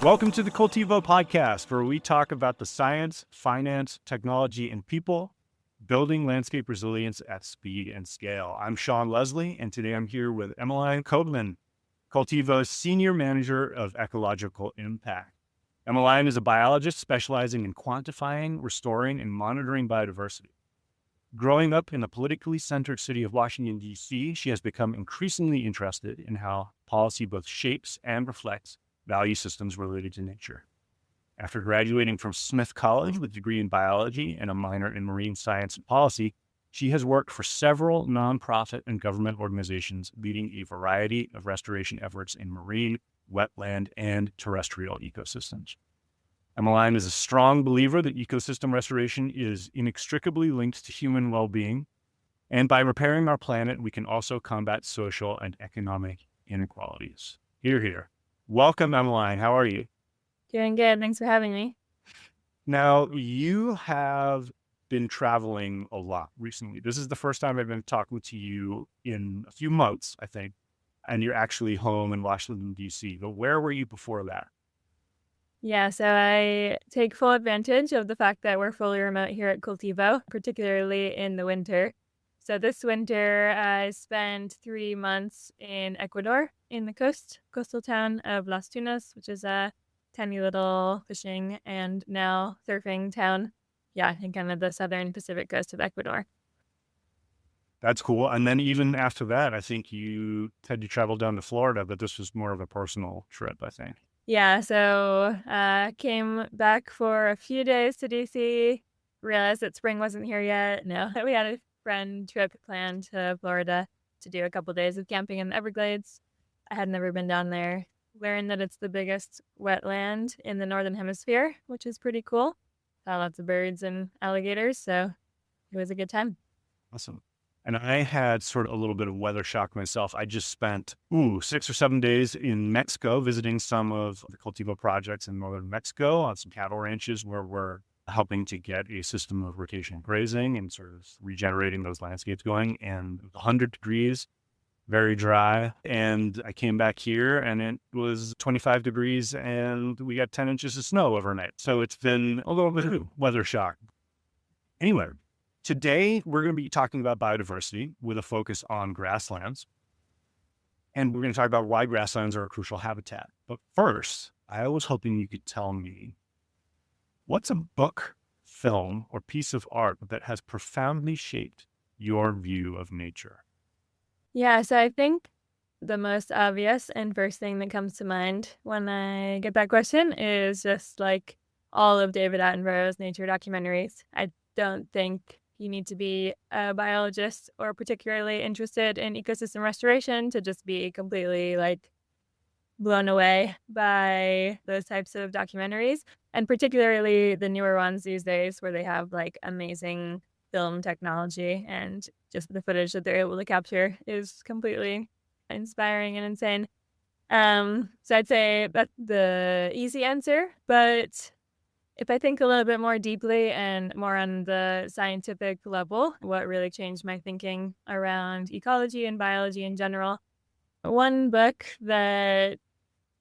Welcome to the Cultivo Podcast, where we talk about the science, finance, technology, and people building landscape resilience at speed and scale. I'm Sean Leslie, and today I'm here with Emiline Koopman, Cultivo's Senior Manager of Ecological Impact. Emiline is a biologist specializing in quantifying, restoring, and monitoring biodiversity. Growing up in the politically centered city of Washington, D.C., she has become increasingly interested in how policy both shapes and reflects value systems related to nature. After graduating from Smith College with a degree in biology and a minor in marine science and policy, she has worked for several nonprofit and government organizations leading a variety of restoration efforts in marine, wetland, and terrestrial ecosystems. Emiline is a strong believer that ecosystem restoration is inextricably linked to human well-being, and by repairing our planet, we can also combat social and economic inequalities. Hear, hear. Welcome, Emiline. How are you? Doing good. Thanks for having me. Now, you have been traveling a lot recently. This is the first time I've been talking to you in a few months, I think, and you're actually home in Washington, D.C. But where were you before that? Yeah, so I take full advantage of the fact that we're fully remote here at Cultivo, particularly in the winter. So this winter, I spent 3 months in Ecuador, in the coastal town of Las Tunas, which is a tiny little fishing and now surfing town. Yeah, in kind of the southern Pacific coast of Ecuador. That's cool. And then even after that, I think you said you traveled down to Florida, but this was more of a personal trip, I think. Yeah, so came back for a few days to DC, realized that spring wasn't here yet. No, we had a friend trip planned to Florida to do a couple days of camping in the Everglades. I had never been down there. Learned that it's the biggest wetland in the Northern Hemisphere, which is pretty cool. Saw lots of birds and alligators, so it was a good time. Awesome. And I had sort of a little bit of weather shock myself. I just spent 6 or 7 days in Mexico visiting some of the Cultivo projects in northern Mexico on some cattle ranches where we're helping to get a system of rotational grazing and sort of regenerating those landscapes going. And it was 100 degrees, very dry. And I came back here and it was 25 degrees and we got 10 inches of snow overnight. So it's been a little bit of weather shock. Anyway, today we're going to be talking about biodiversity with a focus on grasslands. And we're going to talk about why grasslands are a crucial habitat. But first, I was hoping you could tell me, what's a book, film, or piece of art that has profoundly shaped your view of nature? Yeah, so I think the most obvious and first thing that comes to mind when I get that question is just like all of David Attenborough's nature documentaries. I don't think you need to be a biologist or particularly interested in ecosystem restoration to just be completely like blown away by those types of documentaries, and particularly the newer ones these days where they have like amazing film technology and just the footage that they're able to capture is completely inspiring and insane. So I'd say that's the easy answer, but if I think a little bit more deeply and more on the scientific level, what really changed my thinking around ecology and biology in general, one book that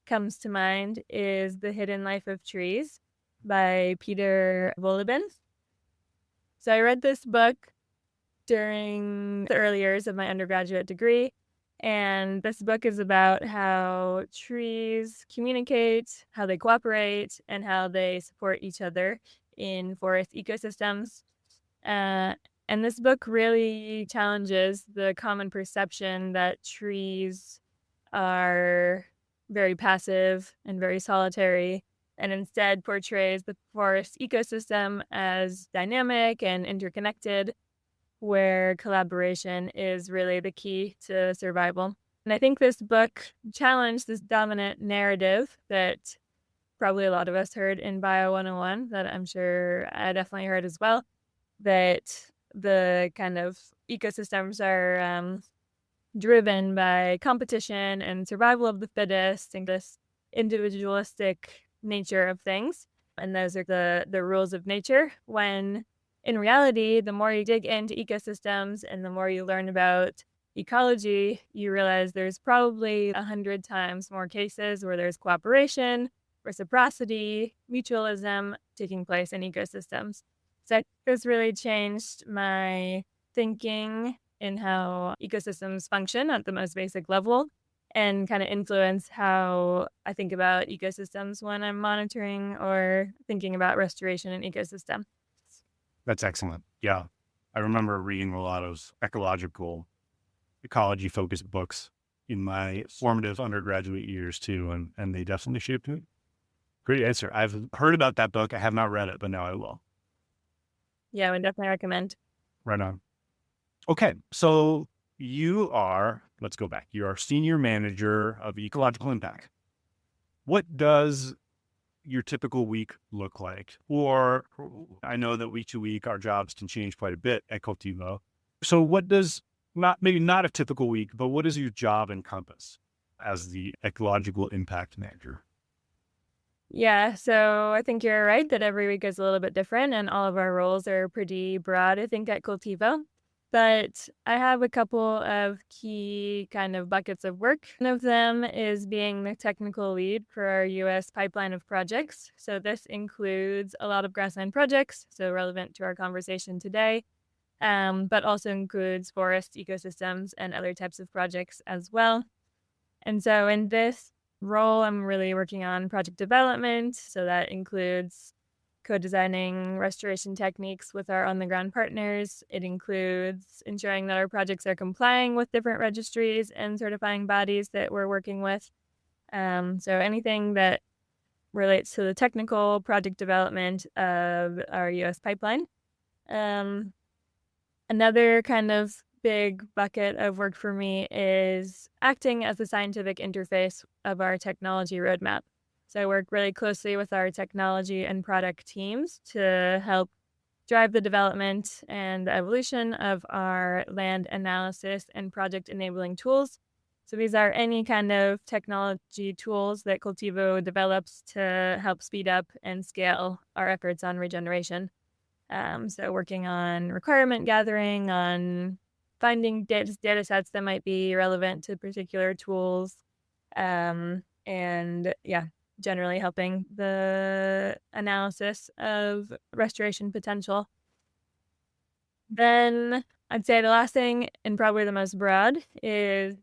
comes to mind is The Hidden Life of Trees by Peter Wohlleben. So I read this book during the early years of my undergraduate degree, and this book is about how trees communicate, how they cooperate, and how they support each other in forest ecosystems. And this book really challenges the common perception that trees are very passive and very solitary, and instead portrays the forest ecosystem as dynamic and interconnected, where collaboration is really the key to survival. And I think this book challenged this dominant narrative that probably a lot of us heard in Bio 101, that I'm sure I definitely heard as well, that the kind of ecosystems are driven by competition and survival of the fittest and this individualistic nature of things. And those are the rules of nature, when in reality, the more you dig into ecosystems and the more you learn about ecology, you realize there's probably 100 times more cases where there's cooperation reciprocity, mutualism taking place in ecosystems. So I think this really changed my thinking in how ecosystems function at the most basic level and kind of influence how I think about ecosystems when I'm monitoring or thinking about restoration in ecosystem. That's excellent. Yeah. I remember reading a lot of ecological, ecology-focused books in my formative undergraduate years too, and they definitely shaped me. Great answer. I've heard about that book. I have not read it, but now I will. Yeah, I would definitely recommend. Right on. Okay, so let's go back. You are senior manager of ecological impact. What does your typical week look like? Or I know that week to week, our jobs can change quite a bit at Cultivo. So what does, maybe not a typical week, but what does your job encompass as the ecological impact manager? Yeah, so I think you're right that every week is a little bit different and all of our roles are pretty broad, I think, at Cultivo. But I have a couple of key kind of buckets of work. One of them is being the technical lead for our U.S. pipeline of projects. So this includes a lot of grassland projects, so relevant to our conversation today, but also includes forest ecosystems and other types of projects as well. And so in this role, I'm really working on project development. So that includes co-designing restoration techniques with our on-the-ground partners. It includes ensuring that our projects are complying with different registries and certifying bodies that we're working with. So anything that relates to the technical project development of our U.S. pipeline. Another kind of big bucket of work for me is acting as the scientific interface of our technology roadmap. So I work really closely with our technology and product teams to help drive the development and the evolution of our land analysis and project enabling tools. So these are any kind of technology tools that Cultivo develops to help speed up and scale our efforts on regeneration. So working on requirement gathering, on finding data sets that might be relevant to particular tools, and generally helping the analysis of restoration potential. Then I'd say the last thing, and probably the most broad, is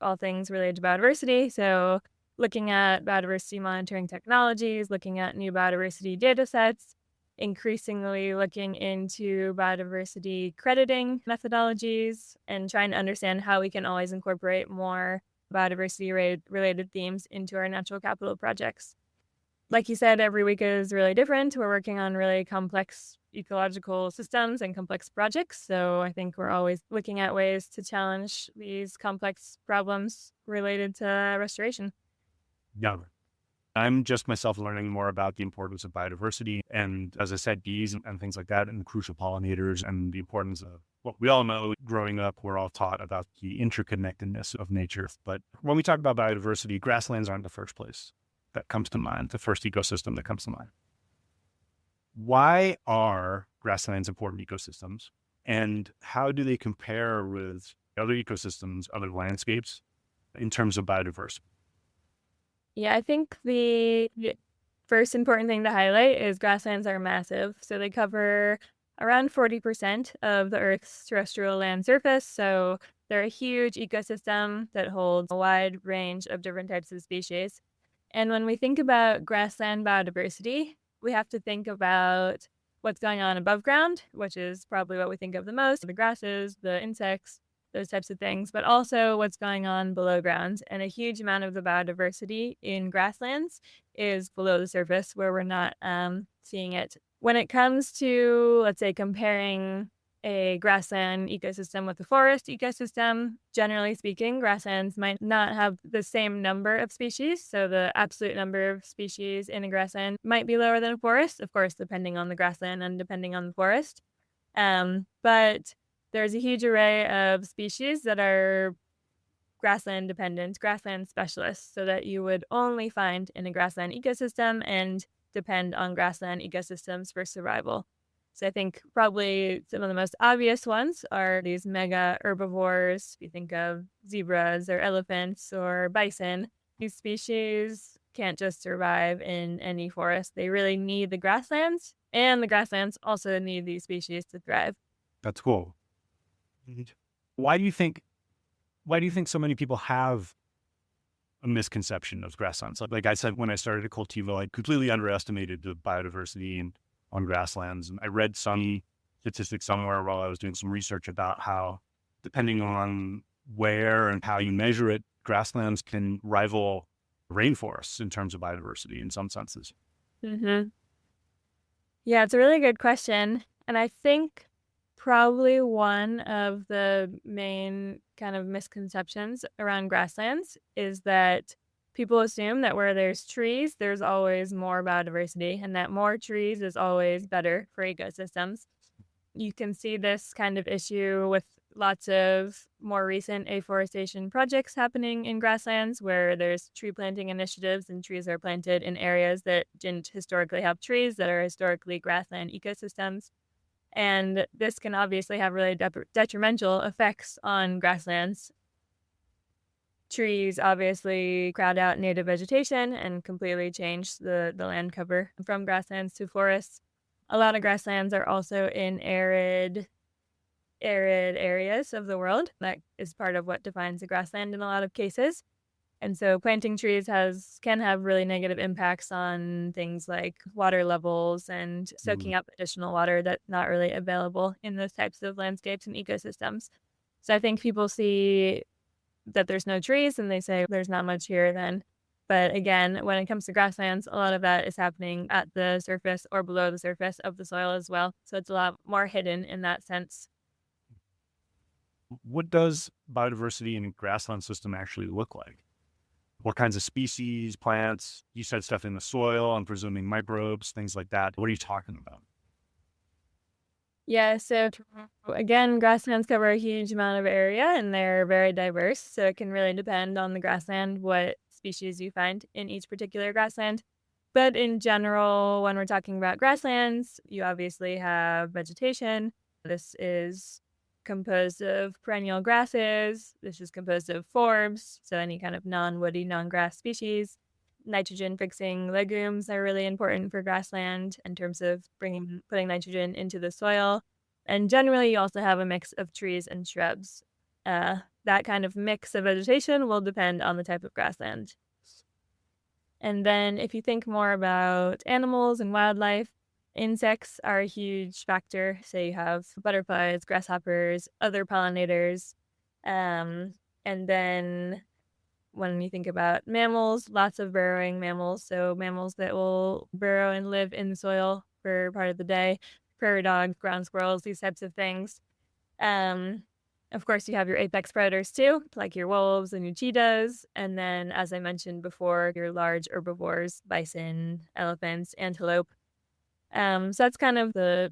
all things related to biodiversity. So looking at biodiversity monitoring technologies, looking at new biodiversity data sets, increasingly looking into biodiversity crediting methodologies, and trying to understand how we can always incorporate more biodiversity-related themes into our natural capital projects. Like you said, every week is really different. We're working on really complex ecological systems and complex projects. So I think we're always looking at ways to challenge these complex problems related to restoration. Yeah. I'm just myself learning more about the importance of biodiversity and, as I said, bees and things like that, and crucial pollinators, and the importance of what we all know growing up. We're all taught about the interconnectedness of nature. But when we talk about biodiversity, grasslands aren't the first place that comes to mind, the first ecosystem that comes to mind. Why are grasslands important ecosystems, and how do they compare with other ecosystems, other landscapes in terms of biodiversity? Yeah, I think the first important thing to highlight is grasslands are massive. So they cover around 40% of the Earth's terrestrial land surface. So they're a huge ecosystem that holds a wide range of different types of species. And when we think about grassland biodiversity, we have to think about what's going on above ground, which is probably what we think of the most, the grasses, the insects, those types of things, but also what's going on below ground. And a huge amount of the biodiversity in grasslands is below the surface where we're not seeing it. When it comes to, let's say, comparing a grassland ecosystem with a forest ecosystem, generally speaking, grasslands might not have the same number of species. So the absolute number of species in a grassland might be lower than a forest, of course, depending on the grassland and depending on the forest. But there's a huge array of species that are grassland dependent, grassland specialists, so that you would only find in a grassland ecosystem and depend on grassland ecosystems for survival. So I think probably some of the most obvious ones are these mega herbivores. If you think of zebras or elephants or bison, these species can't just survive in any forest. They really need the grasslands, and the grasslands also need these species to thrive. That's cool. Why do you think so many people have a misconception of grasslands? Like I said, when I started at Cultivo, I completely underestimated the biodiversity on grasslands. And I read some statistics somewhere while I was doing some research about how, depending on where and how you measure it, grasslands can rival rainforests in terms of biodiversity in some senses. Mm-hmm. Yeah, it's a really good question. And I think probably one of the main kind of misconceptions around grasslands is that people assume that where there's trees, there's always more biodiversity, and that more trees is always better for ecosystems. You can see this kind of issue with lots of more recent afforestation projects happening in grasslands where there's tree planting initiatives and trees are planted in areas that didn't historically have trees, that are historically grassland ecosystems. And this can obviously have really detrimental effects on grasslands. Trees obviously crowd out native vegetation and completely change the land cover from grasslands to forests. A lot of grasslands are also in arid areas of the world. That is part of what defines a grassland in a lot of cases. And so planting trees can have really negative impacts on things like water levels and soaking up additional water that's not really available in those types of landscapes and ecosystems. So I think people see that there's no trees and they say there's not much here then. But again, when it comes to grasslands, a lot of that is happening at the surface or below the surface of the soil as well. So it's a lot more hidden in that sense. What does biodiversity in a grassland system actually look like? What kinds of species, plants? You said stuff in the soil, I'm presuming microbes, things like that. What are you talking about? Yeah, so again, grasslands cover a huge amount of area and they're very diverse. So it can really depend on the grassland what species you find in each particular grassland. But in general, when we're talking about grasslands, you obviously have vegetation. This is composed of perennial grasses. This is composed of forbs, so any kind of non-woody, non-grass species. Nitrogen-fixing legumes are really important for grassland in terms of putting nitrogen into the soil. And generally, you also have a mix of trees and shrubs. That kind of mix of vegetation will depend on the type of grassland. And then if you think more about animals and wildlife, insects are a huge factor. So you have butterflies, grasshoppers, other pollinators. And then when you think about mammals, lots of burrowing mammals. So mammals that will burrow and live in the soil for part of the day. Prairie dogs, ground squirrels, these types of things. Of course, you have your apex predators too, like your wolves and your cheetahs. And then, as I mentioned before, your large herbivores, bison, elephants, antelope. So that's kind of the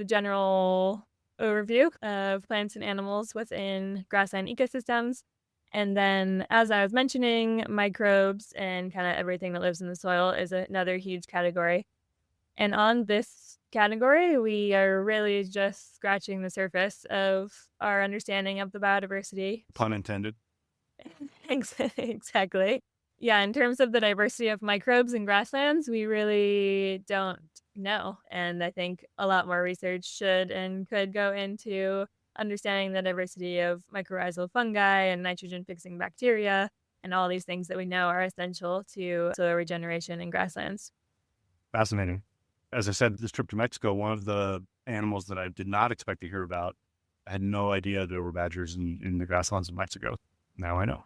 general overview of plants and animals within grassland ecosystems. And then, as I was mentioning, microbes and kind of everything that lives in the soil is another huge category. And on this category, we are really just scratching the surface of our understanding of the biodiversity. Pun intended. Exactly. Yeah, in terms of the diversity of microbes in grasslands, we really don't know. And I think a lot more research should and could go into understanding the diversity of mycorrhizal fungi and nitrogen-fixing bacteria and all these things that we know are essential to soil regeneration in grasslands. Fascinating. As I said, this trip to Mexico, one of the animals that I did not expect to hear about, I had no idea there were badgers in the grasslands of Mexico. Now I know.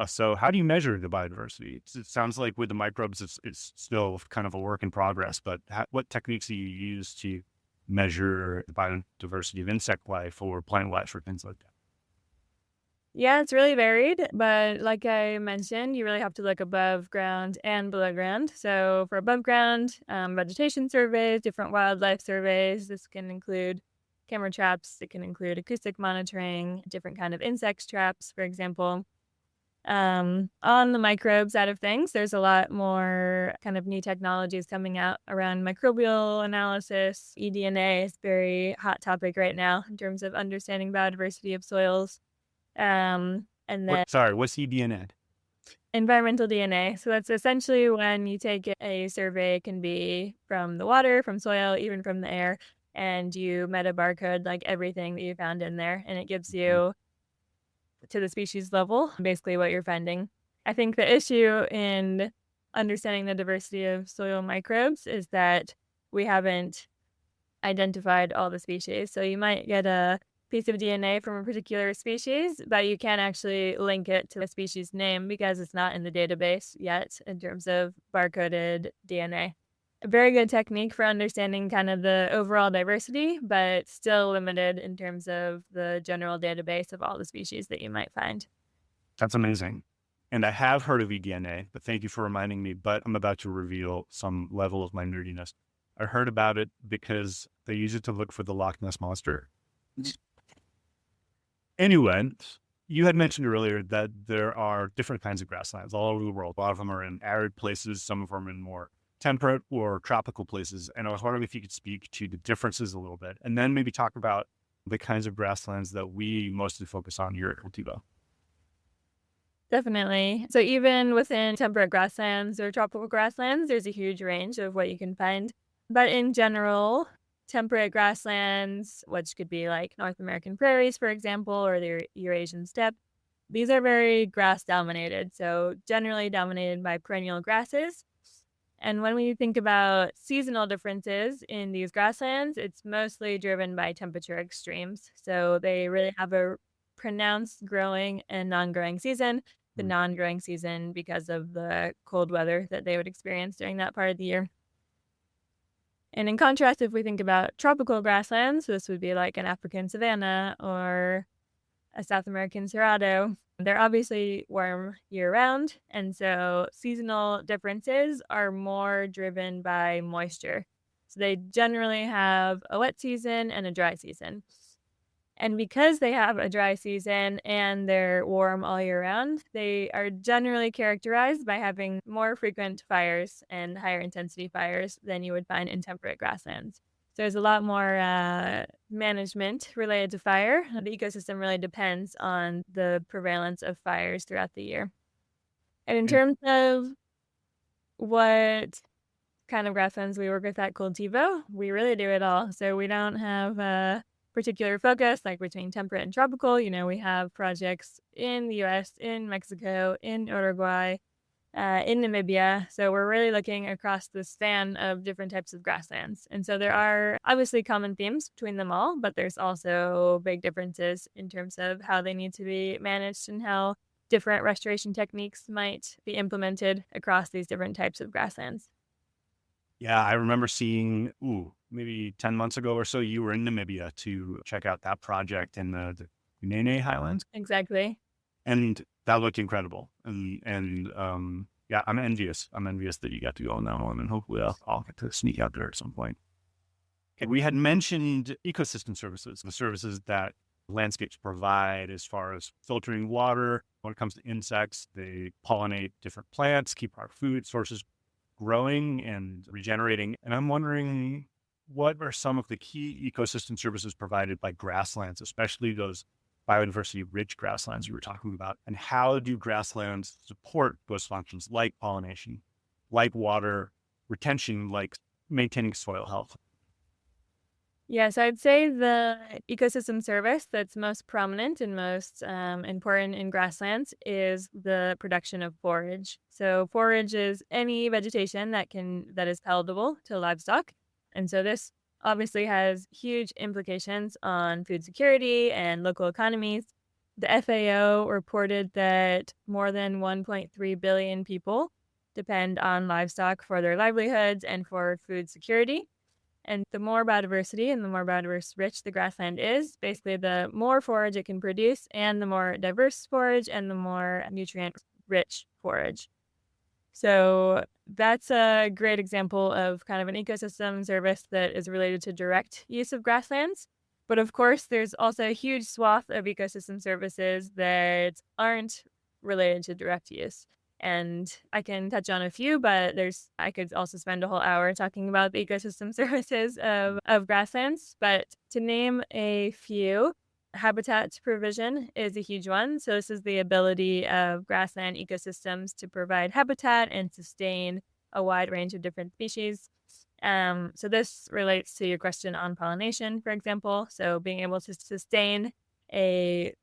So how do you measure the biodiversity? It sounds like with the microbes, it's still kind of a work in progress, but what techniques do you use to measure the biodiversity of insect life or plant life or things like that? Yeah, it's really varied, but like I mentioned, you really have to look above ground and below ground. So for above ground, vegetation surveys, different wildlife surveys. This can include camera traps. It can include acoustic monitoring, different kind of insect traps, for example. On the microbe side of things, there's a lot more kind of new technologies coming out around microbial analysis. eDNA is a very hot topic right now in terms of understanding biodiversity of soils. And then What's eDNA? environmental DNA. So that's essentially when you take a survey, it can be from the water, from soil, even from the air, and you meta barcode like everything that you found in there, and it gives you to the species level basically what you're finding. I think the issue in understanding the diversity of soil microbes is that we haven't identified all the species. So you might get a piece of DNA from a particular species, but you can't actually link it to the species name because it's not in the database yet in terms of barcoded DNA. A very good technique for understanding kind of the overall diversity, but still limited in terms of the general database of all the species that you might find. That's amazing. And I have heard of eDNA, but thank you for reminding me. But I'm about to reveal some level of my nerdiness. I heard about it because they use it to look for the Loch Ness Monster. Anyway, you had mentioned earlier that there are different kinds of grasslands all over the world. A lot of them are in arid places, some of them in more temperate or tropical places. And I was wondering if you could speak to the differences a little bit, and then maybe talk about the kinds of grasslands that we mostly focus on here at Cultivo. Definitely. So even within temperate grasslands or tropical grasslands, there's a huge range of what you can find. But in general, temperate grasslands, which could be like North American prairies, for example, or the Eurasian steppe, these are very grass dominated. So generally dominated by perennial grasses. And when we think about seasonal differences in these grasslands, it's mostly driven by temperature extremes. So they really have a pronounced growing and non-growing season. The non-growing season because of the cold weather that they would experience during that part of the year. And in contrast, if we think about tropical grasslands, this would be like an African savanna or a South American cerrado. They're obviously warm year-round, and so seasonal differences are more driven by moisture. So they generally have a wet season and a dry season. And because they have a dry season and they're warm all year round, they are generally characterized by having more frequent fires and higher intensity fires than you would find in temperate grasslands. So there's a lot more management related to fire. The ecosystem really depends on the prevalence of fires throughout the year. And in terms of what kind of grasslands we work with at Cultivo, we really do it all. So we don't have a particular focus like between temperate and tropical. We have projects in the US, in Mexico, in Uruguay, in Namibia. So we're really looking across the span of different types of grasslands. And so there are obviously common themes between them all, but there's also big differences in terms of how they need to be managed and how different restoration techniques might be implemented across these different types of grasslands. Yeah, I remember seeing, maybe 10 months ago or so, you were in Namibia to check out that project in the Nene Highlands. Exactly. And that looked incredible. And yeah, I'm envious. I'm envious that you got to go on that one, and hopefully I'll get to sneak out there at some point. Okay, we had mentioned ecosystem services, the services that landscapes provide as far as filtering water. When it comes to insects, they pollinate different plants, keep our food sources growing and regenerating. And I'm wondering, what are some of the key ecosystem services provided by grasslands, especially those biodiversity-rich grasslands you were talking about? And how do grasslands support those functions like pollination, like water retention, like maintaining soil health? Yes, I'd say the ecosystem service that's most prominent and most important in grasslands is the production of forage. So forage is any vegetation that is palatable to livestock. And so this obviously has huge implications on food security and local economies. The FAO reported that more than 1.3 billion people depend on livestock for their livelihoods and for food security. And the more biodiversity and the more biodiverse rich the grassland is, basically the more forage it can produce, and the more diverse forage and the more nutrient rich forage. So that's a great example of kind of an ecosystem service that is related to direct use of grasslands. But of course, there's also a huge swath of ecosystem services that aren't related to direct use. And I can touch on a few, but I could also spend a whole hour talking about the ecosystem services of grasslands. But to name a few, Habitat provision is a huge one. So this is the ability of grassland ecosystems to provide habitat and sustain a wide range of different species. So this relates to your question on pollination, for example. So being able to sustain a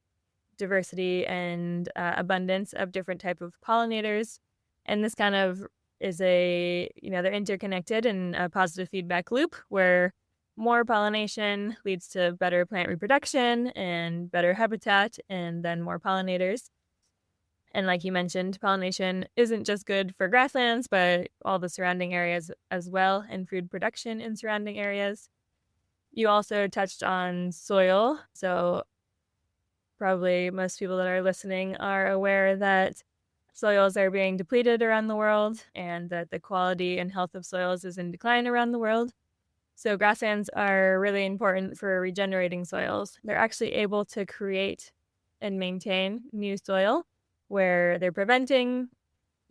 diversity and abundance of different type of pollinators. And this kind of is they're interconnected in a positive feedback loop where more pollination leads to better plant reproduction and better habitat and then more pollinators. And like you mentioned, pollination isn't just good for grasslands, but all the surrounding areas as well, and food production in surrounding areas. You also touched on soil. So probably most people that are listening are aware that soils are being depleted around the world and that the quality and health of soils is in decline around the world. So grasslands are really important for regenerating soils. They're actually able to create and maintain new soil where they're preventing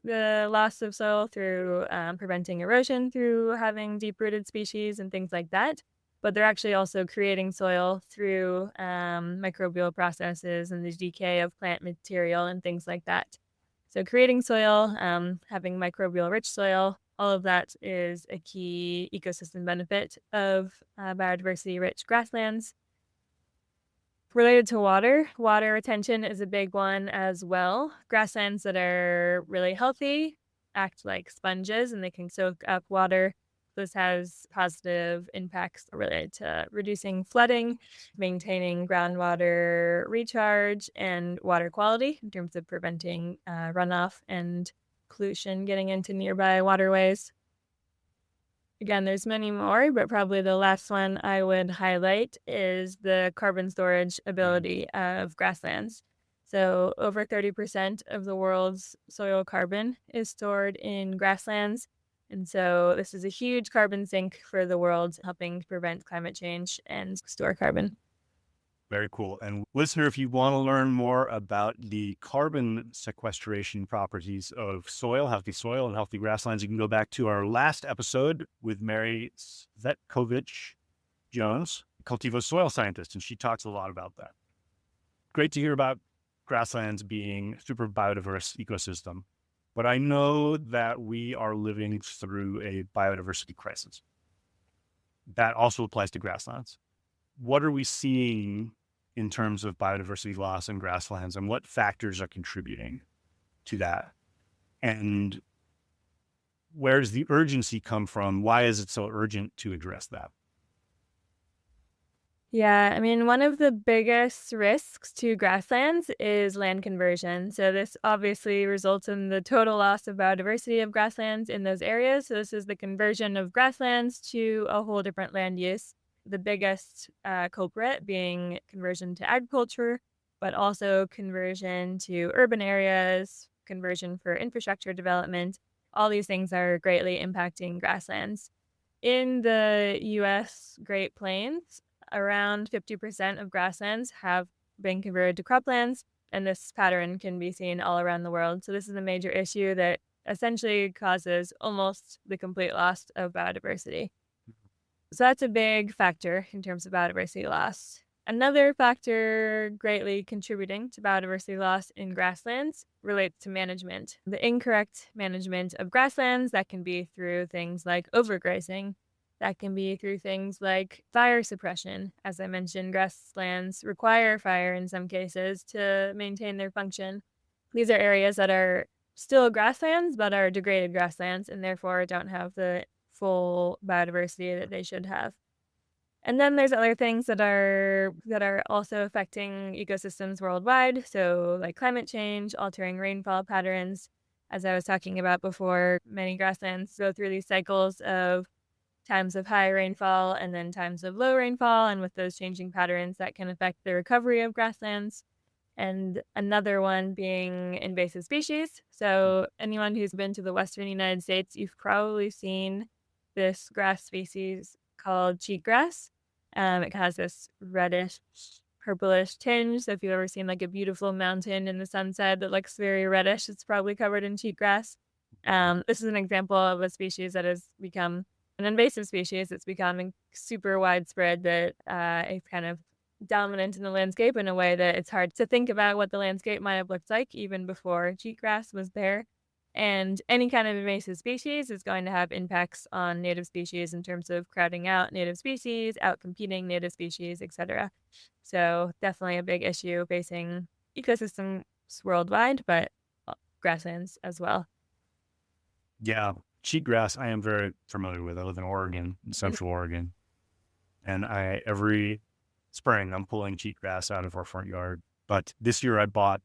the loss of soil through preventing erosion through having deep-rooted species and things like that. But they're actually also creating soil through microbial processes and the decay of plant material and things like that. So creating soil, having microbial-rich soil, all of that is a key ecosystem benefit of biodiversity-rich grasslands. Related to water retention is a big one as well. Grasslands that are really healthy act like sponges and they can soak up water. This has positive impacts related to reducing flooding, maintaining groundwater recharge, and water quality in terms of preventing runoff and pollution getting into nearby waterways. Again, there's many more, but probably the last one I would highlight is the carbon storage ability of grasslands. So over 30% of the world's soil carbon is stored in grasslands. And so this is a huge carbon sink for the world, helping prevent climate change and store carbon. Very cool. And listener, if you want to learn more about the carbon sequestration properties of soil, healthy soil and healthy grasslands, you can go back to our last episode with Mary Cvetkovic-Jones, Cultivo soil scientist, and she talks a lot about that. Great to hear about grasslands being super biodiverse ecosystem, but I know that we are living through a biodiversity crisis. That also applies to grasslands. What are we seeing in terms of biodiversity loss in grasslands, and what factors are contributing to that? And where does the urgency come from? Why is it so urgent to address that? Yeah, I mean, one of the biggest risks to grasslands is land conversion. So this obviously results in the total loss of biodiversity of grasslands in those areas. So this is the conversion of grasslands to a whole different land use. The biggest culprit being conversion to agriculture, but also conversion to urban areas, conversion for infrastructure development. All these things are greatly impacting grasslands. In the U.S. Great Plains, around 50% of grasslands have been converted to croplands, and this pattern can be seen all around the world. So this is a major issue that essentially causes almost the complete loss of biodiversity. So that's a big factor in terms of biodiversity loss. Another factor greatly contributing to biodiversity loss in grasslands relates to management. The incorrect management of grasslands, that can be through things like overgrazing. That can be through things like fire suppression. As I mentioned, grasslands require fire in some cases to maintain their function. These are areas that are still grasslands, but are degraded grasslands and therefore don't have the full biodiversity that they should have. And then there's other things that are also affecting ecosystems worldwide. So like climate change, altering rainfall patterns. As I was talking about before, many grasslands go through these cycles of times of high rainfall and then times of low rainfall. And with those changing patterns, that can affect the recovery of grasslands. And another one being invasive species. So anyone who's been to the Western United States, you've probably seen this grass species called cheatgrass. It has this reddish, purplish tinge. So if you've ever seen like a beautiful mountain in the sunset that looks very reddish, it's probably covered in cheatgrass. This is an example of a species that has become an invasive species. It's becoming super widespread that it's kind of dominant in the landscape in a way that it's hard to think about what the landscape might have looked like even before cheatgrass was there. And any kind of invasive species is going to have impacts on native species in terms of crowding out native species, outcompeting native species, etc. So definitely a big issue facing ecosystems worldwide, but grasslands as well. Yeah, cheatgrass I am very familiar with. I live in Oregon, in Central Oregon, and every spring I'm pulling cheatgrass out of our front yard. But this year I bought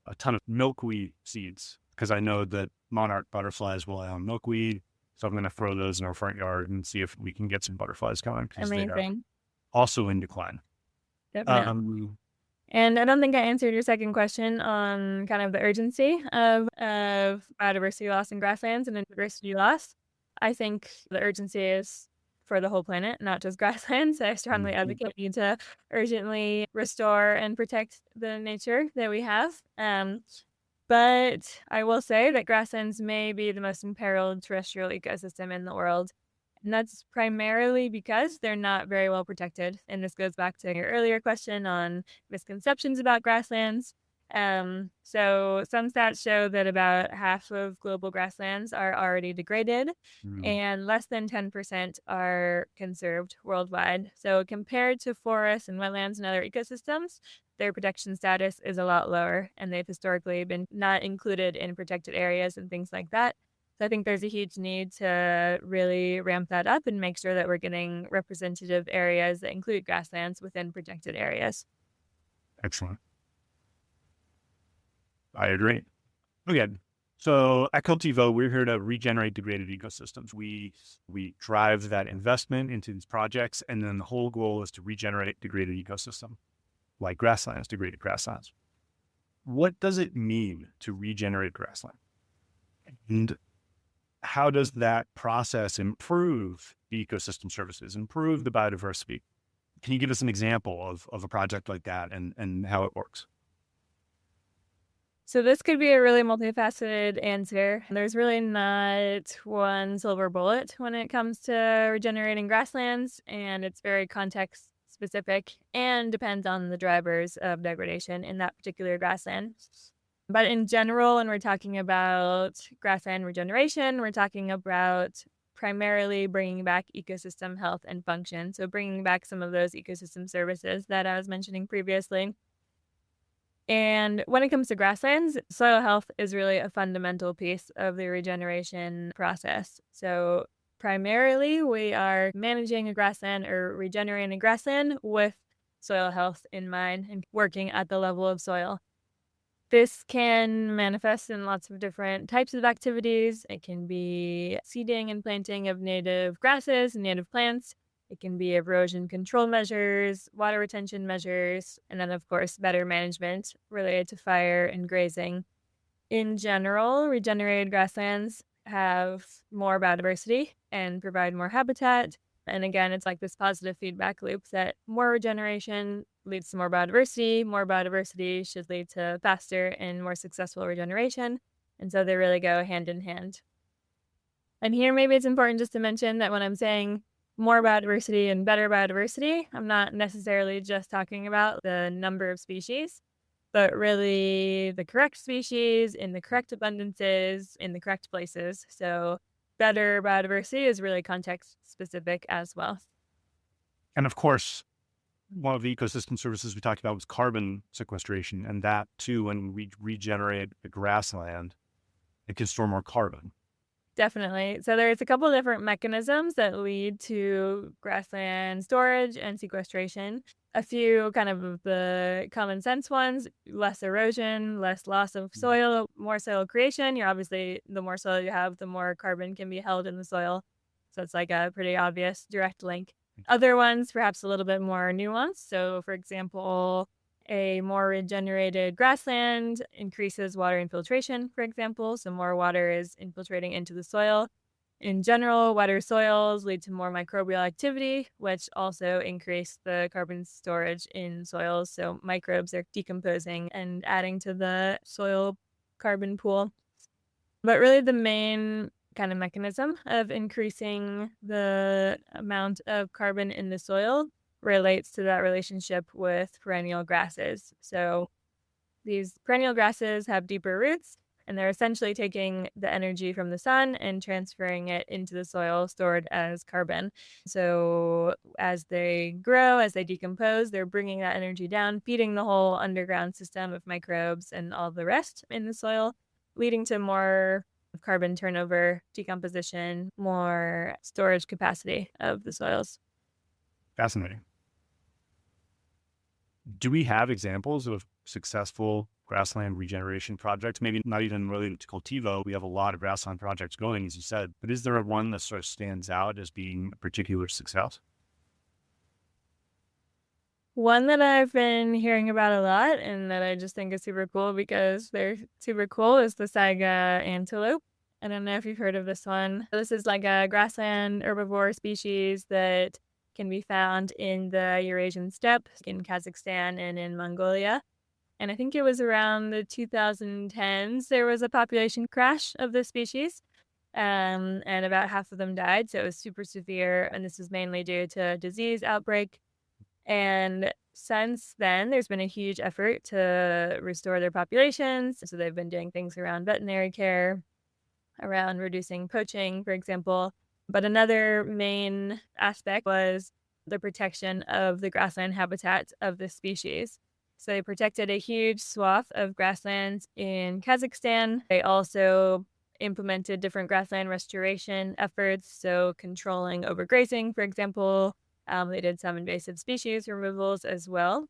a ton of milkweed seeds because I know that monarch butterflies will lay on milkweed. So I'm going to throw those in our front yard and see if we can get some butterflies coming because they are Amazing. also in decline. Definitely. And I don't think I answered your second question on kind of the urgency of biodiversity loss in grasslands and diversity loss. I think the urgency is for the whole planet, not just grasslands. I strongly advocate you to urgently restore and protect the nature that we have. But I will say that grasslands may be the most imperiled terrestrial ecosystem in the world. And that's primarily because they're not very well protected. And this goes back to your earlier question on misconceptions about grasslands. So some stats show that about half of global grasslands are already degraded and less than 10% are conserved worldwide. So compared to forests and wetlands and other ecosystems, their protection status is a lot lower, and they've historically been not included in protected areas and things like that. So I think there's a huge need to really ramp that up and make sure that we're getting representative areas that include grasslands within protected areas. Excellent. I agree. Okay. So at Cultivo, we're here to regenerate degraded ecosystems. We drive that investment into these projects, and then the whole goal is to regenerate degraded ecosystem, like grasslands, degraded grasslands. What does it mean to regenerate grassland? And how does that process improve the ecosystem services, improve the biodiversity? Can you give us an example of a project like that and how it works? So this could be a really multifaceted answer. There's really not one silver bullet when it comes to regenerating grasslands, and it's very context specific and depends on the drivers of degradation in that particular grassland. But in general, when we're talking about grassland regeneration, we're talking about primarily bringing back ecosystem health and function. So bringing back some of those ecosystem services that I was mentioning previously. And when it comes to grasslands, soil health is really a fundamental piece of the regeneration process. So primarily, we are managing a grassland or regenerating a grassland with soil health in mind and working at the level of soil. This can manifest in lots of different types of activities. It can be seeding and planting of native grasses and native plants. It can be erosion control measures, water retention measures, and then, of course, better management related to fire and grazing. In general, regenerated grasslands have more biodiversity and provide more habitat. And again, it's like this positive feedback loop that more regeneration leads to more biodiversity should lead to faster and more successful regeneration. And so they really go hand in hand. And here, maybe it's important just to mention that when I'm saying more biodiversity and better biodiversity, I'm not necessarily just talking about the number of species, but really the correct species in the correct abundances in the correct places. So better biodiversity is really context specific as well. And of course, one of the ecosystem services we talked about was carbon sequestration, and that too, when we regenerate the grassland, it can store more carbon. Definitely. So there's a couple of different mechanisms that lead to grassland storage and sequestration. A few kind of the common sense ones: less erosion, less loss of soil, more soil creation. You're obviously, the more soil you have, the more carbon can be held in the soil. So it's like a pretty obvious direct link. Other ones, perhaps a little bit more nuanced. So for example, a more regenerated grassland increases water infiltration, for example. So more water is infiltrating into the soil. In general, wetter soils lead to more microbial activity, which also increase the carbon storage in soils. So microbes are decomposing and adding to the soil carbon pool. But really the main kind of mechanism of increasing the amount of carbon in the soil relates to that relationship with perennial grasses. So these perennial grasses have deeper roots, and they're essentially taking the energy from the sun and transferring it into the soil stored as carbon. So as they grow, as they decompose, they're bringing that energy down, feeding the whole underground system of microbes and all the rest in the soil, leading to more carbon turnover, decomposition, more storage capacity of the soils. Fascinating. Do we have examples of successful grassland regeneration projects? Maybe not even related to Cultivo. We have a lot of grassland projects going, as you said, but is there one that sort of stands out as being a particular success? One that I've been hearing about a lot and that I just think is super cool because they're super cool is the Saiga antelope. I don't know if you've heard of this one. This is like a grassland herbivore species that can be found in the Eurasian steppe in Kazakhstan and in Mongolia. And I think it was around the 2010s, there was a population crash of this species, and about half of them died. So it was super severe, and this was mainly due to a disease outbreak. And since then, there's been a huge effort to restore their populations. So they've been doing things around veterinary care, around reducing poaching, for example. But another main aspect was the protection of the grassland habitat of this species. So they protected a huge swath of grasslands in Kazakhstan. They also implemented different grassland restoration efforts, so controlling overgrazing, for example. They did some invasive species removals as well.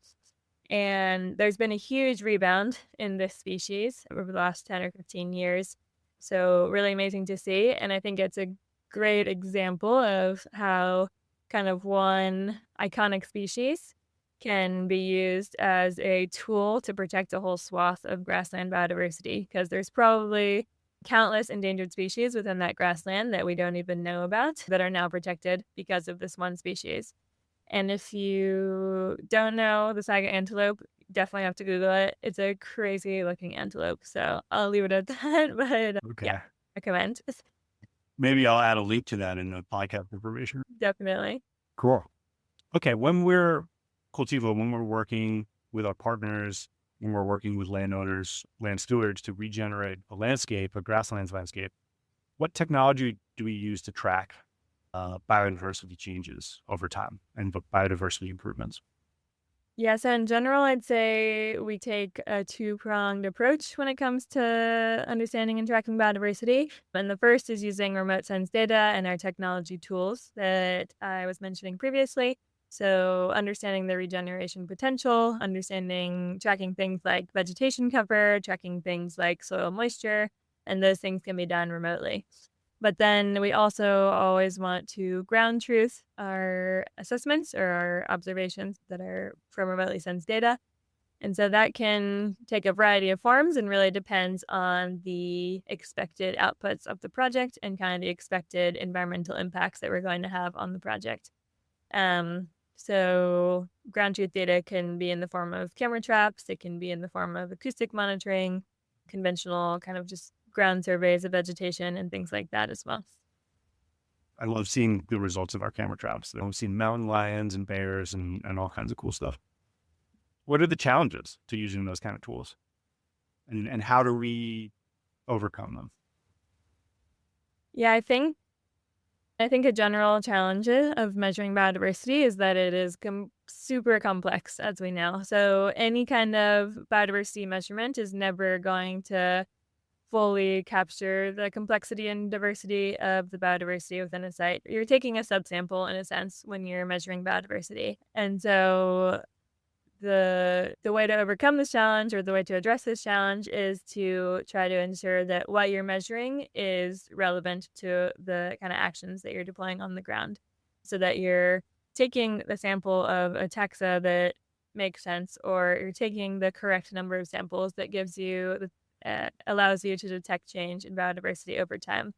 And there's been a huge rebound in this species over the last 10 or 15 years. So really amazing to see. And I think it's a great example of how kind of one iconic species can be used as a tool to protect a whole swath of grassland biodiversity, because there's probably countless endangered species within that grassland that we don't even know about that are now protected because of this one species. And if you don't know the Saiga antelope, definitely have to Google it. It's a crazy looking antelope. So I'll leave it at that, but Okay. yeah, recommend. Maybe I'll add a link to that in the podcast information. Definitely. Cool. Okay. When we're working with our partners, when we're working with landowners, land stewards to regenerate a landscape, a grasslands landscape, what technology do we use to track biodiversity changes over time and biodiversity improvements? Yeah, so in general, I'd say we take a two-pronged approach when it comes to understanding and tracking biodiversity. And the first is using remote sense data and our technology tools that I was mentioning previously. So understanding the regeneration potential, tracking things like vegetation cover, tracking things like soil moisture, and those things can be done remotely. But then we also always want to ground truth our assessments or our observations that are from remotely sensed data. And so that can take a variety of forms and really depends on the expected outputs of the project and kind of the expected environmental impacts that we're going to have on the project. So ground truth data can be in the form of camera traps. It can be in the form of acoustic monitoring, conventional kind of just ground surveys of vegetation and things like that as well. I love seeing the results of our camera traps. I've seen mountain lions and bears and all kinds of cool stuff. What are the challenges to using those kind of tools? And how do we overcome them? Yeah, I think a general challenge of measuring biodiversity is that it is super complex, as we know. So any kind of biodiversity measurement is never going to fully capture the complexity and diversity of the biodiversity within a site. You're taking a subsample in a sense when you're measuring biodiversity. And so the way to overcome this challenge or the way to address this challenge is to try to ensure that what you're measuring is relevant to the kind of actions that you're deploying on the ground, so that you're taking the sample of a taxa that makes sense, or you're taking the correct number of samples that gives you allows you to detect change in biodiversity over time.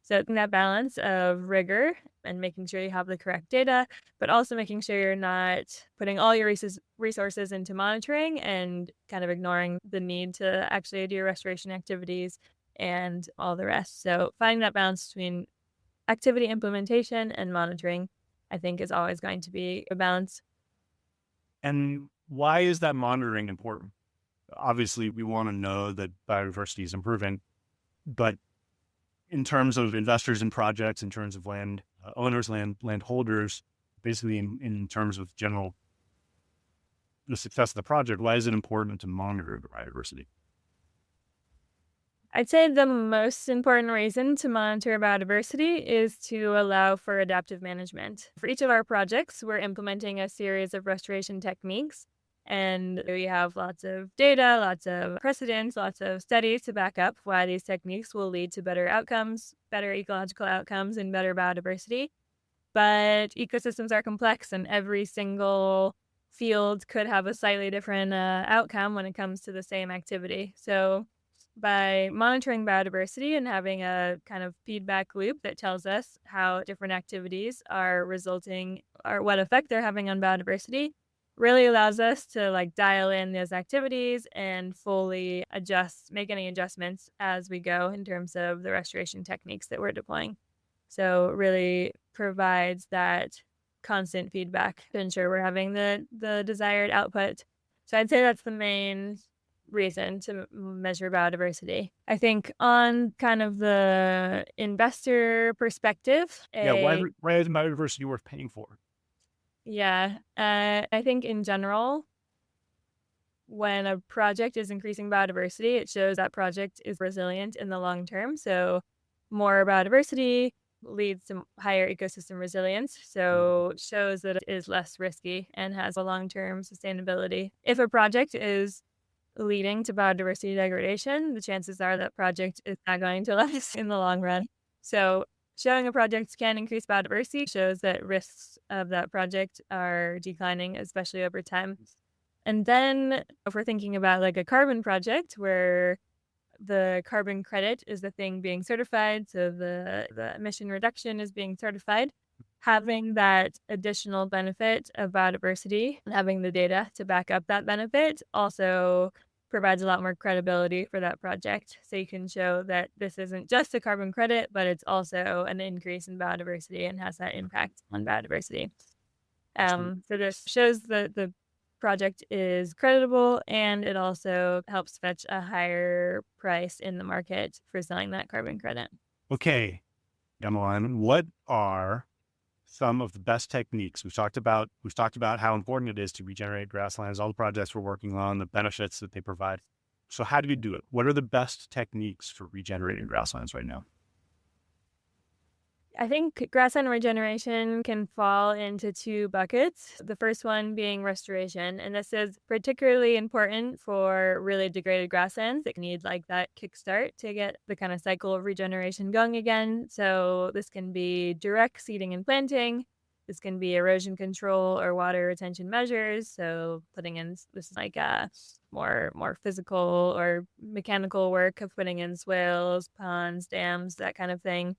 So that balance of rigor and making sure you have the correct data, but also making sure you're not putting all your resources into monitoring and kind of ignoring the need to actually do restoration activities and all the rest. So finding that balance between activity implementation and monitoring, I think, is always going to be a balance And why is that monitoring important? Obviously, we want to know that biodiversity is improving, but in terms of investors in projects, in terms of land owners, land holders, basically in terms of the success of the project, why is it important to monitor the biodiversity? I'd say the most important reason to monitor biodiversity is to allow for adaptive management. For each of our projects, we're implementing a series of restoration techniques, and we have lots of data, lots of precedents, lots of studies to back up why these techniques will lead to better outcomes, better ecological outcomes, and better biodiversity. But ecosystems are complex, and every single field could have a slightly different outcome when it comes to the same activity. So by monitoring biodiversity and having a kind of feedback loop that tells us how different activities are resulting or what effect they're having on biodiversity, really allows us to like dial in those activities and fully make any adjustments as we go in terms of the restoration techniques that we're deploying. So it really provides that constant feedback to ensure we're having the desired output. So I'd say that's the main reason to measure biodiversity. I think on kind of the investor perspective, Why is biodiversity worth paying for? I think in general, when a project is increasing biodiversity, it shows that project is resilient in the long term. So more biodiversity leads to higher ecosystem resilience, so shows that it is less risky and has a long-term sustainability. If a project is leading to biodiversity degradation, the chances are that project is not going to last in the long run. So showing a project can increase biodiversity shows that risks of that project are declining, especially over time. And then if we're thinking about like a carbon project where the carbon credit is the thing being certified, so the emission reduction is being certified, having that additional benefit of biodiversity and having the data to back up that benefit also provides a lot more credibility for that project. So you can show that this isn't just a carbon credit, but it's also an increase in biodiversity and has that impact on biodiversity. So this shows that the project is creditable, and it also helps fetch a higher price in the market for selling that carbon credit. Okay, Emiline, what are some of the best techniques? We've talked about how important it is to regenerate grasslands, all the projects we're working on, the benefits that they provide. So how do we do it? What are the best techniques for regenerating grasslands right now? I think grassland regeneration can fall into two buckets. The first one being restoration, and this is particularly important for really degraded grasslands that need like that kickstart to get the kind of cycle of regeneration going again. So this can be direct seeding and planting. This can be erosion control or water retention measures. So putting in this is like more physical or mechanical work of putting in swales, ponds, dams, that kind of thing.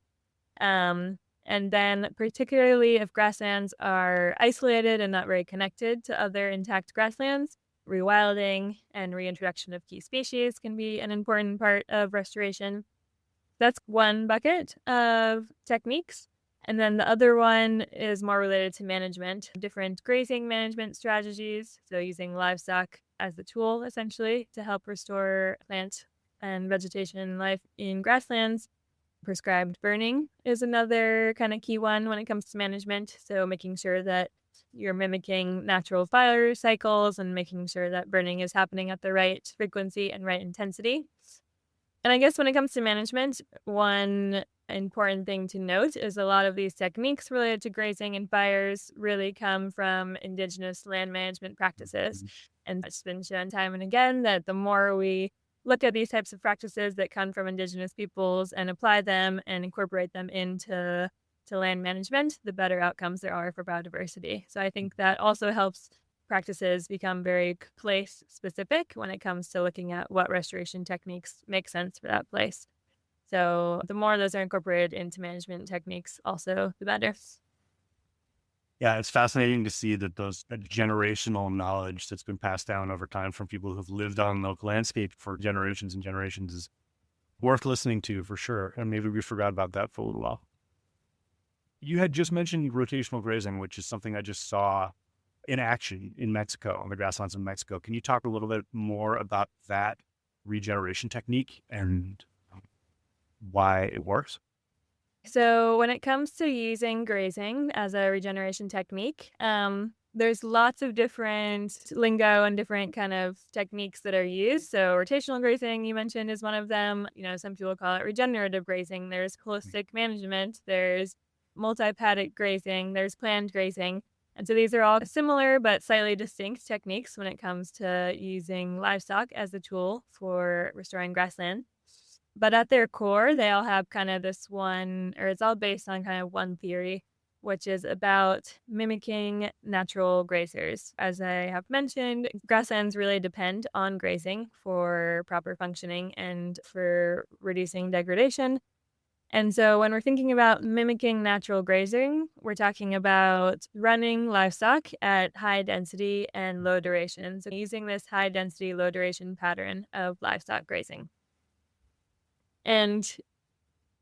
And then particularly if grasslands are isolated and not very connected to other intact grasslands, rewilding and reintroduction of key species can be an important part of restoration. That's one bucket of techniques. And then the other one is more related to management, different grazing management strategies. So using livestock as the tool, essentially, to help restore plant and vegetation life in grasslands. Prescribed burning is another kind of key one when it comes to management. So making sure that you're mimicking natural fire cycles and making sure that burning is happening at the right frequency and right intensity. And I guess when it comes to management, one important thing to note is a lot of these techniques related to grazing and fires really come from indigenous land management practices. And it's been shown time and again that the more we look at these types of practices that come from indigenous peoples and apply them and incorporate them into land management, the better outcomes there are for biodiversity. So I think that also helps practices become very place specific when it comes to looking at what restoration techniques make sense for that place. So the more those are incorporated into management techniques, also the better. Yeah, it's fascinating to see that that generational knowledge that's been passed down over time from people who've lived on the local landscape for generations and generations is worth listening to for sure. And maybe we forgot about that for a little while. You had just mentioned rotational grazing, which is something I just saw in action in Mexico, on the grasslands of Mexico. Can you talk a little bit more about that regeneration technique and why it works? So when it comes to using grazing as a regeneration technique, there's lots of different lingo and different kind of techniques that are used. So rotational grazing, you mentioned, is one of them. Some people call it regenerative grazing. There's holistic management. There's multi-paddock grazing. There's planned grazing. And so these are all similar but slightly distinct techniques when it comes to using livestock as a tool for restoring grassland. But at their core, they all have kind of this one, or it's all based on kind of one theory, which is about mimicking natural grazers. As I have mentioned, grasslands really depend on grazing for proper functioning and for reducing degradation. And so when we're thinking about mimicking natural grazing, we're talking about running livestock at high density and low duration. So using this high density, low duration pattern of livestock grazing. And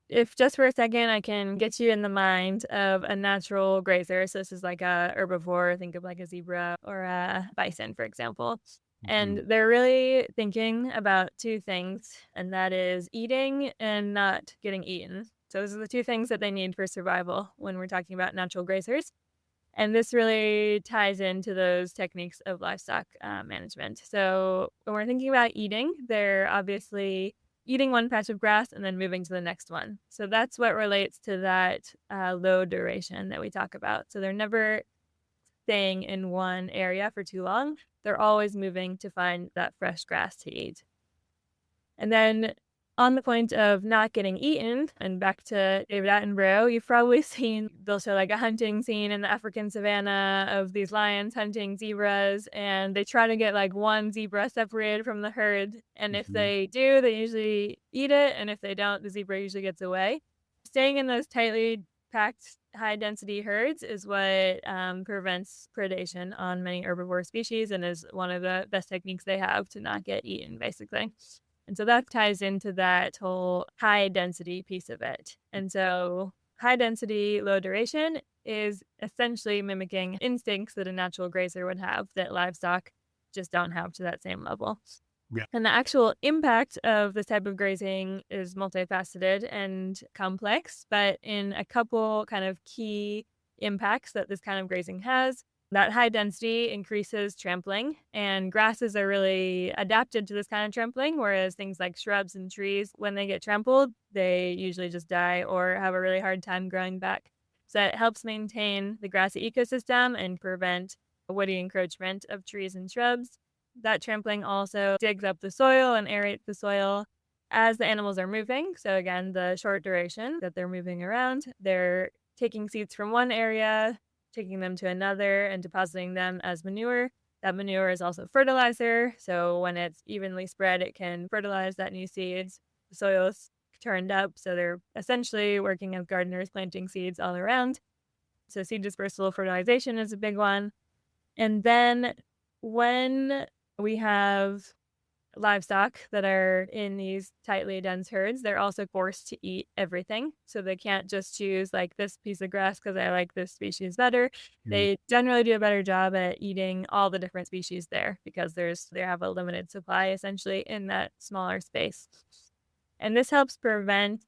if just for a second I can get you in the mind of a natural grazer, so this is like a herbivore, think of like a zebra or a bison, for example. And they're really thinking about two things, and that is eating and not getting eaten. So those are the two things that they need for survival when we're talking about natural grazers. And this really ties into those techniques of livestock management. So when we're thinking about eating, they're obviously eating one patch of grass and then moving to the next one. So that's what relates to that low duration that we talk about. So they're never staying in one area for too long. They're always moving to find that fresh grass to eat. And then on the point of not getting eaten, and back to David Attenborough, you've probably seen, they'll show like a hunting scene in the African savannah of these lions hunting zebras, and they try to get like one zebra separated from the herd. And if they do, they usually eat it. And if they don't, the zebra usually gets away. Staying in those tightly packed high density herds is what prevents predation on many herbivore species and is one of the best techniques they have to not get eaten, basically. And so that ties into that whole high density piece of it. And so high density, low duration is essentially mimicking instincts that a natural grazer would have that livestock just don't have to that same level. Yeah. And the actual impact of this type of grazing is multifaceted and complex, but in a couple kind of key impacts that this kind of grazing has, that high density increases trampling, and grasses are really adapted to this kind of trampling, whereas things like shrubs and trees, when they get trampled, they usually just die or have a really hard time growing back. So it helps maintain the grassy ecosystem and prevent woody encroachment of trees and shrubs. That trampling also digs up the soil and aerates the soil as the animals are moving. So again, the short duration that they're moving around, they're taking seeds from one area, taking them to another and depositing them as manure. That manure is also fertilizer. So when it's evenly spread, it can fertilize that new seeds. The soil is turned up. So they're essentially working as gardeners, planting seeds all around. So seed dispersal fertilization is a big one. And then when we have livestock that are in these tightly dense herds, they're also forced to eat everything. So they can't just choose like this piece of grass because I like this species better. They generally do a better job at eating all the different species there because they have a limited supply essentially in that smaller space. And this helps prevent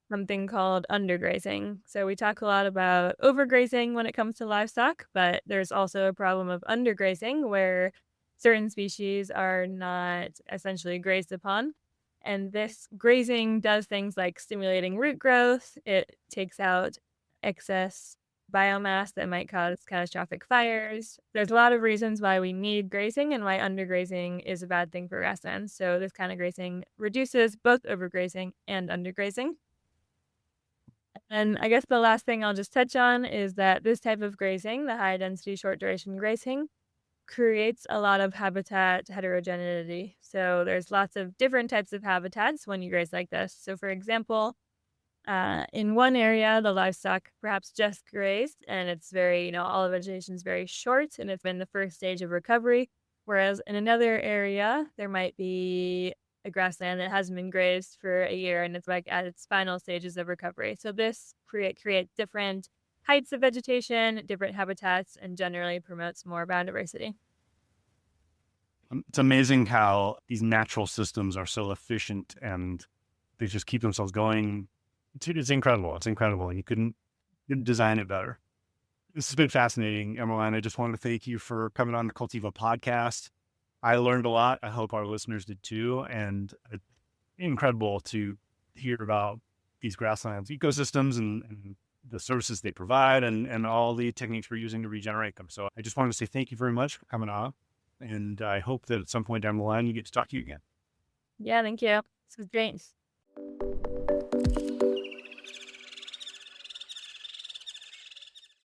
something called undergrazing. So we talk a lot about overgrazing when it comes to livestock, but there's also a problem of undergrazing where certain species are not essentially grazed upon. And this grazing does things like stimulating root growth. It takes out excess biomass that might cause catastrophic fires. There's a lot of reasons why we need grazing and why undergrazing is a bad thing for grasslands. So this kind of grazing reduces both overgrazing and undergrazing. And I guess the last thing I'll just touch on is that this type of grazing, the high density, short duration grazing, creates a lot of habitat heterogeneity. So there's lots of different types of habitats when you graze like this. So for example, in one area, the livestock perhaps just grazed and it's very, all the vegetation is very short and it's been the first stage of recovery. Whereas in another area, there might be a grassland that hasn't been grazed for a year and it's like at its final stages of recovery. So this creates different heights of vegetation, different habitats, and generally promotes more biodiversity. It's amazing how these natural systems are so efficient and they just keep themselves going. It's incredible. It's incredible. You couldn't design it better. This has been fascinating, Emiline. I just wanted to thank you for coming on the Cultivo Podcast. I learned a lot. I hope our listeners did too. And it's incredible to hear about these grasslands ecosystems and the services they provide and all the techniques we're using to regenerate them. So I just wanted to say thank you very much for coming on. And I hope that at some point down the line, you get to talk to you again. Yeah, thank you. This was great.